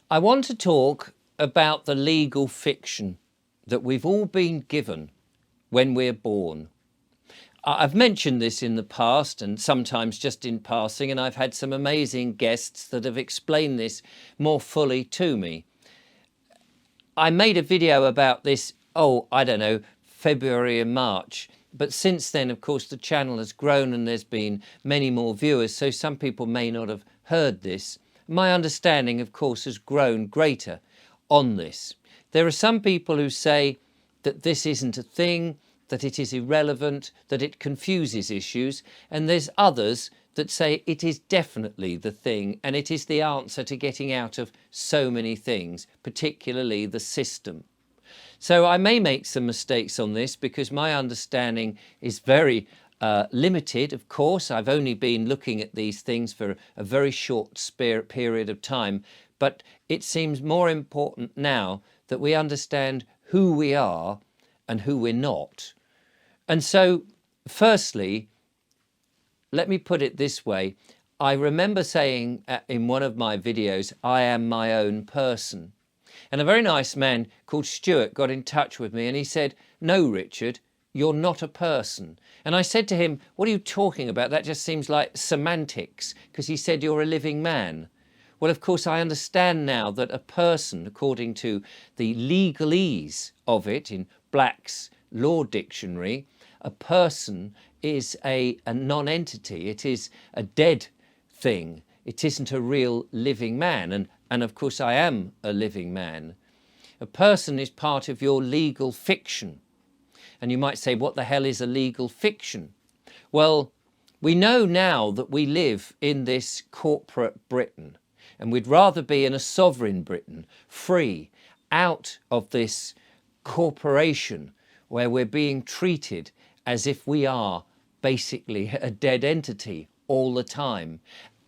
I want to talk about the legal fiction that we've all been given when we're born. I've mentioned this in the past and sometimes just in passing, and I've had some amazing guests that have explained this more fully to me. I made a video about this, I don't know, February and March. But since then, of course, the channel has grown and there's been many more viewers, so some people may not have heard this. My understanding, of course, has grown greater on this. There are some people who say that this isn't a thing, that it is irrelevant, that it confuses issues, and there's others that say it is definitely the thing and it is the answer to getting out of so many things, particularly the system. So I may make some mistakes on this because my understanding is very limited. Of course, I've only been looking at these things for a very short period of time, but it seems more important now that we understand who we are and who we're not. And so, firstly, let me put it this way. I remember saying in one of my videos, I am my own person. And a very nice man called Stuart got in touch with me and he said, no, Richard, you're not a person. And I said to him, what are you talking about? That just seems like semantics, because he said you're a living man. Well, of course, I understand now that a person, according to the legalese of it in Black's Law Dictionary, a person is a non-entity. It is a dead thing. It isn't a real living man. And of course, I am a living man. A person is part of your legal fiction. And you might say, what the hell is a legal fiction? Well, we know now that we live in this corporate Britain, and we'd rather be in a sovereign Britain, free, out of this corporation where we're being treated as if we are basically a dead entity all the time.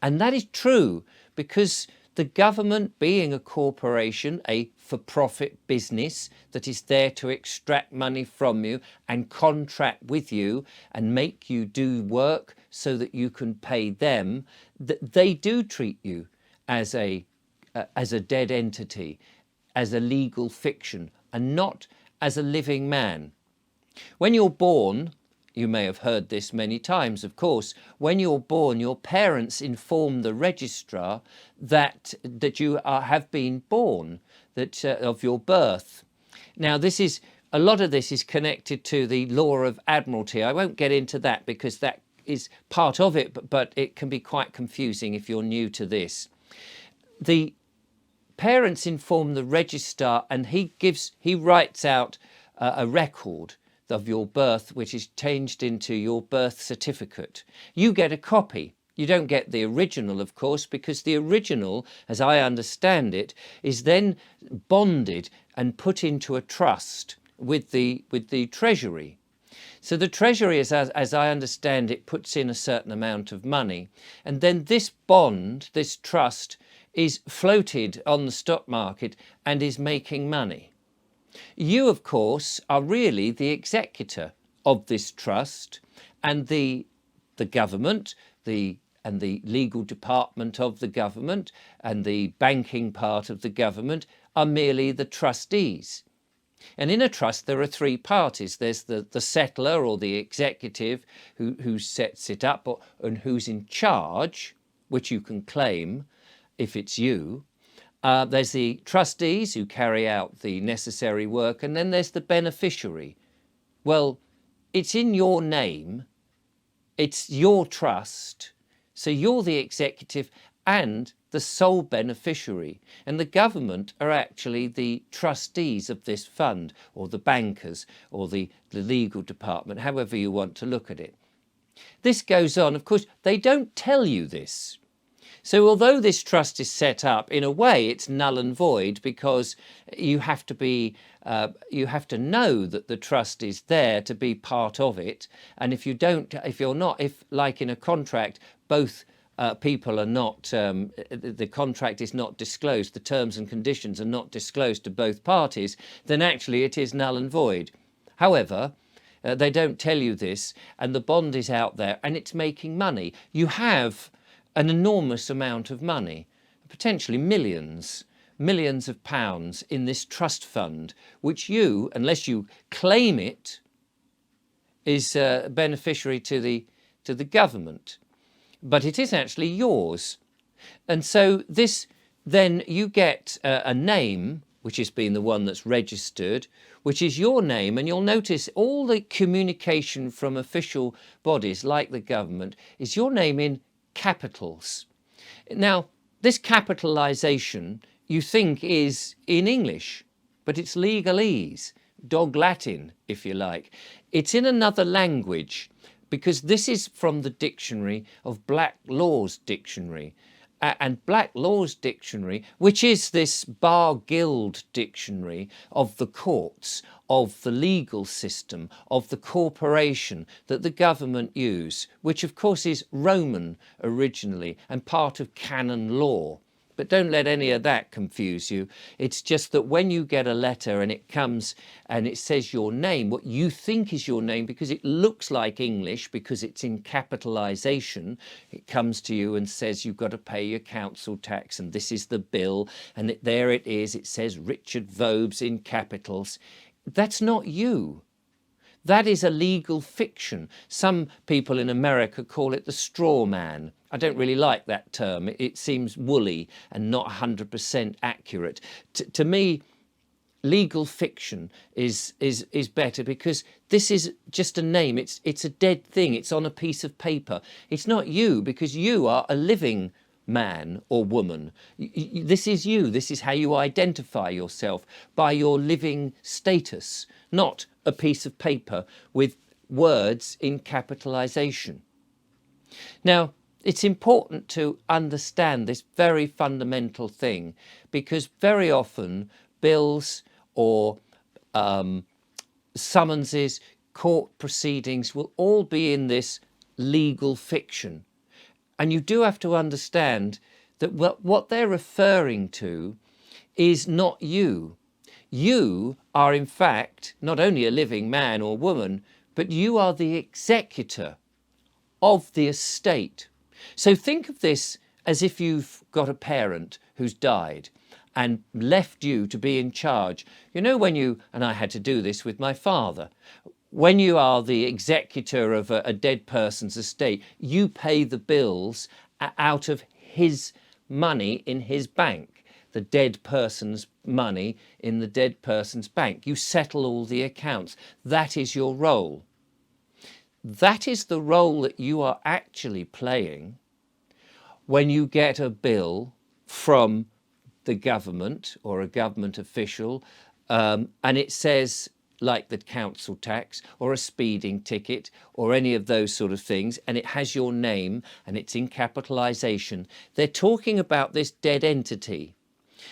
And that is true because the government, being a corporation, a for-profit business that is there to extract money from you and contract with you and make you do work so that you can pay them, they do treat you as a dead entity, as a legal fiction, and not as a living man. When you're born, you may have heard this many times, of course, when you're born, your parents inform the registrar that you have been born, that of your birth. Now, a lot of this is connected to the law of admiralty. I won't get into that because that is part of it, but it can be quite confusing if you're new to this. The parents inform the registrar and he writes out a record of your birth, which is changed into your birth certificate. You get a copy. You don't get the original, of course, because the original, as I understand it, is then bonded and put into a trust with the Treasury. So the Treasury, as I understand it, puts in a certain amount of money. And then this bond, this trust, is floated on the stock market and is making money. You, of course, are really the executor of this trust, and the government, and the legal department of the government and the banking part of the government are merely the trustees. And in a trust, there are three parties. There's the settler or the executive who sets it up and who's in charge, which you can claim if it's you. There's the trustees who carry out the necessary work, and then there's the beneficiary. Well, it's in your name, it's your trust, so you're the executive and the sole beneficiary, and the government are actually the trustees of this fund, or the bankers, or the legal department, however you want to look at it. This goes on, of course, they don't tell you this. So although this trust is set up, in a way it's null and void because you have to know that the trust is there to be part of it. And if like in a contract, both people are not, the contract is not disclosed, the terms and conditions are not disclosed to both parties, then actually it is null and void. However, they don't tell you this, and the bond is out there and it's making money. You have an enormous amount of money, potentially millions, millions of pounds in this trust fund, which you, unless you claim it, is beneficiary to the government, but it is actually yours. And so this, then you get a name, which has been the one that's registered, which is your name, and you'll notice all the communication from official bodies like the government is your name in capitals. Now, this capitalisation you think is in English, but it's legalese, dog Latin, if you like. It's in another language, because this is from the dictionary of Black Law's Dictionary. And Black Law's Dictionary, which is this Bar Guild dictionary of the courts, of the legal system, of the corporation that the government use, which of course is Roman originally and part of canon law. But don't let any of that confuse you. It's just that when you get a letter and it comes and it says your name, what you think is your name, because it looks like English, because it's in capitalisation, it comes to you and says you've got to pay your council tax and this is the bill, and there it is, it says Richard Vobes in capitals. That's not you. That is a legal fiction. Some people in America call it the straw man. I don't really like that term. It seems woolly and not 100% accurate. To me, legal fiction is better, because this is just a name. It's a dead thing. It's on a piece of paper. It's not you, because you are a living man or woman. This is you. This is how you identify yourself, by your living status, not a piece of paper with words in capitalisation. Now, it's important to understand this very fundamental thing, because very often bills or summonses, court proceedings will all be in this legal fiction. And you do have to understand that what they're referring to is not you. You are in fact not only a living man or woman, but you are the executor of the estate. So think of this as if you've got a parent who's died and left you to be in charge. You know, when you, and I had to do this with my father, when you are the executor of a dead person's estate, you pay the bills out of his money in his bank, the dead person's money in the dead person's bank. You settle all the accounts. That is your role. That is the role that you are actually playing when you get a bill from the government or a government official, and it says, like the council tax or a speeding ticket or any of those sort of things, and it has your name and it's in capitalisation. They're talking about this dead entity.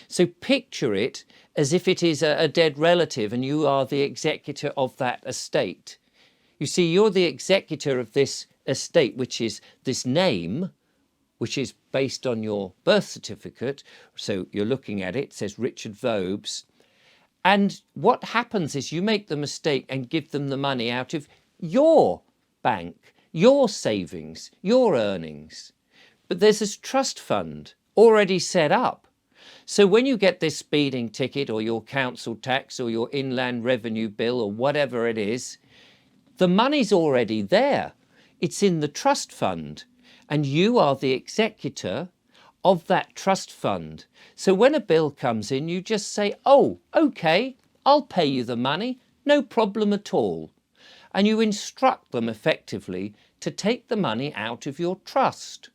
So picture it as if it is a dead relative and you are the executor of that estate. You see, you're the executor of this estate, which is this name, which is based on your birth certificate. So you're looking at it, it says Richard Vobes. And what happens is you make the mistake and give them the money out of your bank, your savings, your earnings. But there's this trust fund already set up. So when you get this speeding ticket or your council tax or your inland revenue bill or whatever it is, the money's already there. It's in the trust fund, and you are the executor of that trust fund. So when a bill comes in, you just say, oh, okay, I'll pay you the money, no problem at all. And you instruct them effectively to take the money out of your trust.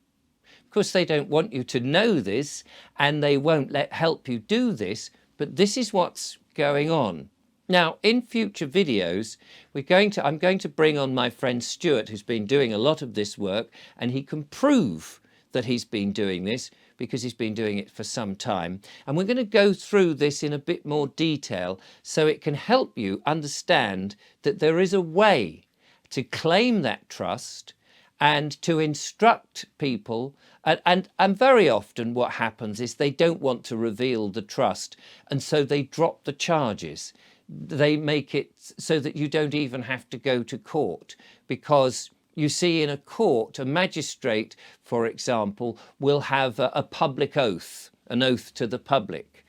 Of course, they don't want you to know this, and they won't help you do this, but this is what's going on. Now, in future videos, I'm going to bring on my friend Stuart, who's been doing a lot of this work, and he can prove that he's been doing this because he's been doing it for some time. And we're going to go through this in a bit more detail so it can help you understand that there is a way to claim that trust and to instruct people. And very often what happens is they don't want to reveal the trust, and so they drop the charges. They make it so that you don't even have to go to court, because you see, in a court, a magistrate, for example, will have a public oath, an oath to the public.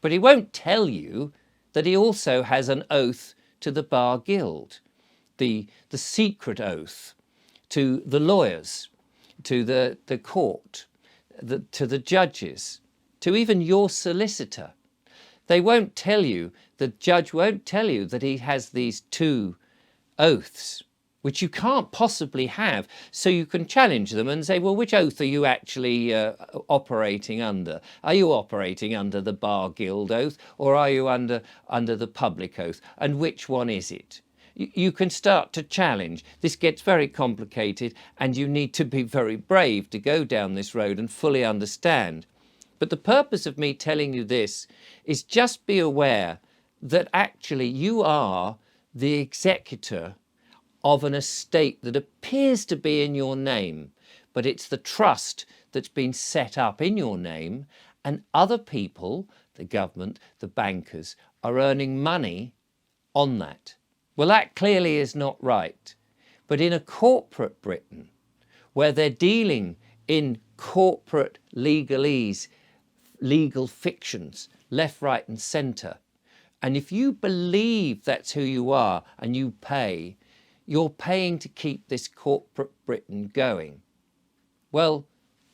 But he won't tell you that he also has an oath to the Bar Guild, the secret oath to the lawyers, to the court, to the judges, to even your solicitor. They won't tell you, the judge won't tell you that he has these two oaths, which you can't possibly have. So you can challenge them and say, well, which oath are you actually operating under? Are you operating under the Bar Guild oath, or are you under the public oath? And which one is it? You can start to challenge. This gets very complicated, and you need to be very brave to go down this road and fully understand. But the purpose of me telling you this is just be aware that actually you are the executor of an estate that appears to be in your name, but it's the trust that's been set up in your name, and other people, the government, the bankers, are earning money on that. Well, that clearly is not right. But in a corporate Britain, where they're dealing in corporate legalese, legal fictions, left, right and centre, and if you believe that's who you are and you pay, you're paying to keep this corporate Britain going. Well,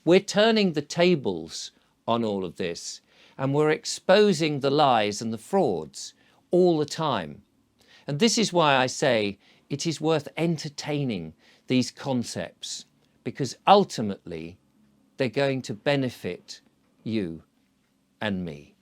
we're turning the tables on all of this, and we're exposing the lies and the frauds all the time. And this is why I say it is worth entertaining these concepts, because ultimately they're going to benefit you and me.